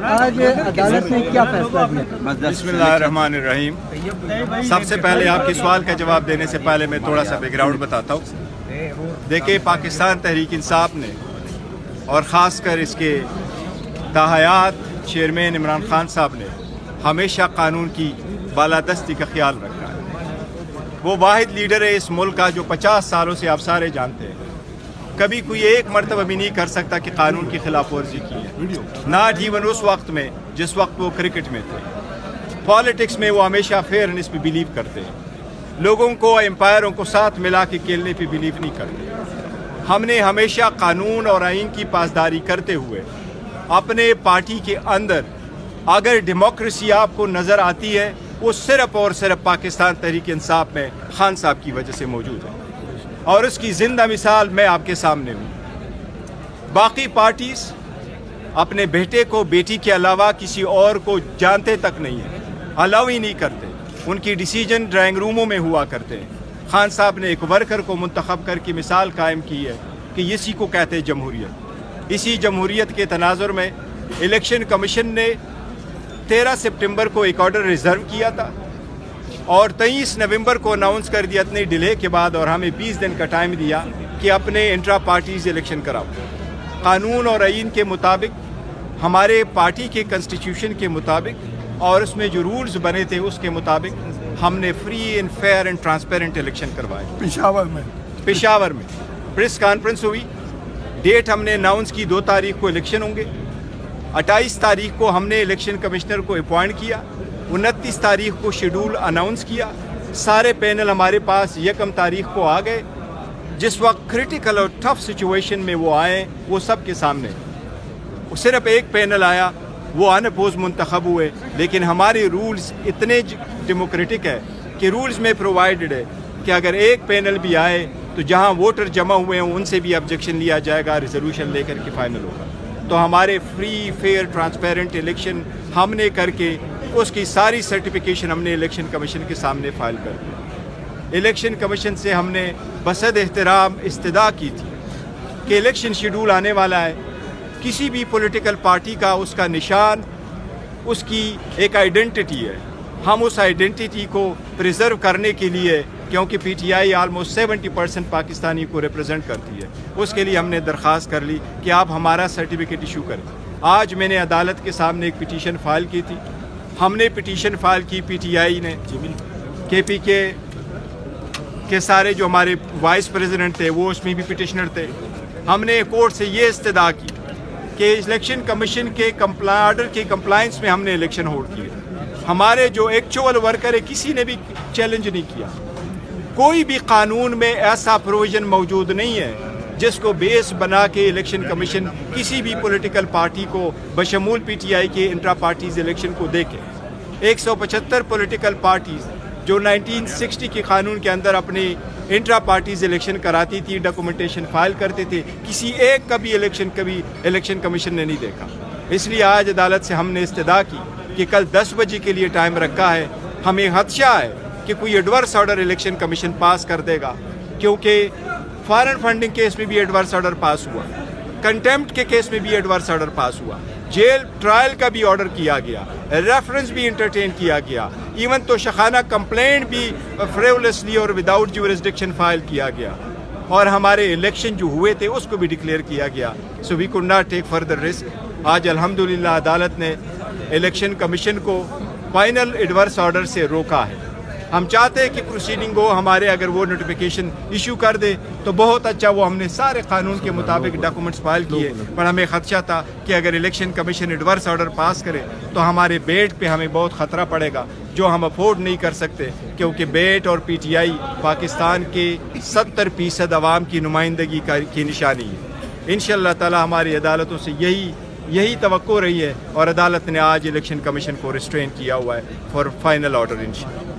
آج عدالت نے کیا فیصلہ دیا؟ بسم اللہ الرحمن الرحیم. سب سے پہلے آپ کے سوال کا جواب دینے سے پہلے میں تھوڑا سا بیک گراؤنڈ بتاتا ہوں. دیکھیں، پاکستان تحریک انصاف نے اور خاص کر اس کے تاحیات چیئرمین عمران خان صاحب نے ہمیشہ قانون کی بالادستی کا خیال رکھا ہے. وہ واحد لیڈر ہے اس ملک کا جو 50 سالوں سے آپ سارے جانتے ہیں کبھی کوئی ایک مرتبہ بھی نہیں کر سکتا کہ قانون کی خلاف ورزی کی ہے، ناٹ ایون اس وقت میں جس وقت وہ کرکٹ میں تھے. پالیٹکس میں وہ ہمیشہ فیئرنس پہ بلیو کرتے ہیں، لوگوں کو امپائروں کو ساتھ ملا کے کھیلنے پہ بلیو نہیں کرتے. ہم نے ہمیشہ قانون اور آئین کی پاسداری کرتے ہوئے اپنے پارٹی کے اندر اگر ڈیموکریسی آپ کو نظر آتی ہے وہ صرف اور صرف پاکستان تحریک انصاف میں خان صاحب کی وجہ سے موجود ہے، اور اس کی زندہ مثال میں آپ کے سامنے ہوں. باقی پارٹیز اپنے بیٹے کو بیٹی کے علاوہ کسی اور کو جانتے تک نہیں ہیں، الاؤ ہی نہیں کرتے. ان کی ڈیسیجن ڈرائنگ روموں میں ہوا کرتے ہیں. خان صاحب نے ایک ورکر کو منتخب کر کے مثال قائم کی ہے کہ اسی کو کہتے ہیں جمہوریت. اسی جمہوریت کے تناظر میں الیکشن کمیشن نے 13 سپٹمبر کو ایک آرڈر ریزرو کیا تھا اور 23 نومبر کو اناؤنس کر دیا اتنے ڈیلے کے بعد، اور ہمیں 20 دن کا ٹائم دیا کہ اپنے انٹرا پارٹیز الیکشن کراؤ. قانون اور آئین کے مطابق، ہمارے پارٹی کے کنسٹیٹیوشن کے مطابق اور اس میں جو رولز بنے تھے اس کے مطابق ہم نے free and fair and transparent election کروائے. پشاور میں پریس کانفرنس ہوئی، ڈیٹ ہم نے اناؤنس کی، 2 تاریخ کو الیکشن ہوں گے. 28 تاریخ کو ہم نے الیکشن کمشنر کو اپوائنٹ کیا. 29 تاریخ کو شیڈول اناؤنس کیا. سارے پینل ہمارے پاس 1 تاریخ کو آ گئے. جس وقت کریٹیکل اور ٹف سچویشن میں وہ آئے وہ سب کے سامنے. صرف ایک پینل آیا، وہ ان اپوز منتخب ہوئے، لیکن ہمارے رولز اتنے ڈیموکریٹک ہے کہ رولز میں پرووائڈڈ ہے کہ اگر ایک پینل بھی آئے تو جہاں ووٹر جمع ہوئے ہیں ان سے بھی آبجیکشن لیا جائے گا، ریزولوشن لے کر کے فائنل ہوگا. تو ہمارے فری فیئر ٹرانسپیرنٹ الیکشن ہم نے کر کے اس کی ساری سرٹیفیکیشن ہم نے الیکشن کمیشن کے سامنے فائل کر دی. الیکشن کمیشن سے ہم نے بصد احترام استدعا کی تھی کہ الیکشن شیڈول آنے والا ہے، کسی بھی پولیٹیکل پارٹی کا اس کا نشان، اس کی ایک آئیڈینٹی ہے. ہم اس آئیڈینٹی کو پریزرو کرنے کے لیے، کیونکہ P T I almost 70% Pakistani کو ریپرزینٹ کرتی ہے، اس کے لیے ہم نے درخواست کر لی کہ آپ ہمارا سرٹیفکیٹ ایشو کریں. آج میں نے عدالت کے سامنے ایک پٹیشن فائل کی تھی. ہم نے پٹیشن فائل کی، پی ٹی آئی نے، کے پی کے سارے جو ہمارے وائس پریزیڈنٹ تھے وہ اس میں بھی پٹیشنر تھے. ہم نے کورٹ سے یہ استدعا کی کہ الیکشن کمیشن کے آرڈر کی کمپلائنس میں ہم نے الیکشن ہولڈ کیے. ہمارے جو ایکچوئل ورکر ہے کسی نے بھی چیلنج نہیں کیا. کوئی بھی قانون میں ایسا پروویژن موجود نہیں ہے جس کو بیس بنا کے الیکشن کمیشن کسی بھی پولیٹیکل پارٹی کو بشمول پی ٹی آئی کے انٹرا پارٹیز الیکشن کو دیکھے. 175 پولیٹیکل پارٹیز جو 1960 کے قانون کے اندر اپنی انٹرا پارٹیز الیکشن کراتی تھی، ڈاکومنٹیشن فائل کرتے تھے، کسی ایک کا بھی الیکشن کمیشن نے نہیں دیکھا. اس لیے آج عدالت سے ہم نے استدعا کی کہ کل 10 بجے کے لیے ٹائم رکھا ہے. ہمیں خدشہ ہے کہ کوئی ایڈورس آرڈر الیکشن کمیشن پاس کر دے گا، کیونکہ فارن فنڈنگ کیس میں بھی ایڈورس آرڈر پاس ہوا، کنٹیمپٹ کے کیس میں بھی ایڈورس آرڈر پاس ہوا، جیل ٹرائل کا بھی آرڈر کیا گیا، ریفرنس بھی انٹرٹین کیا گیا، ایون تو شخانہ کمپلینٹ بھی فریولیسلی اور وداؤٹ جورسڈکشن فائل کیا گیا، اور ہمارے الیکشن جو ہوئے تھے اس کو بھی ڈکلیئر کیا گیا. So we could not take further risk. آج الحمدللہ عدالت نے الیکشن کمیشن کو فائنل ایڈورس آرڈر سے روکا ہے. ہم چاہتے ہیں کہ پروسیڈنگ ہو، ہمارے اگر وہ نوٹیفیکیشن ایشو کر دے تو بہت اچھا. وہ ہم نے سارے قانون کے مطابق ڈاکومنٹس فائل کیے، پر ہمیں خدشہ تھا کہ اگر الیکشن کمیشن ایڈورس آرڈر پاس کرے تو ہمارے بیٹ پہ ہمیں بہت خطرہ پڑے گا، جو ہم افورڈ نہیں کر سکتے، کیونکہ بیٹ اور پی ٹی آئی پاکستان کے 70% عوام کی نمائندگی کی نشانی ہے. انشاءاللہ تعالی ہماری عدالتوں سے یہی توقع رہی ہے، اور عدالت نے آج الیکشن کمیشن کو ریسٹرین کیا ہوا ہے فار فائنل آرڈر انشاءاللہ.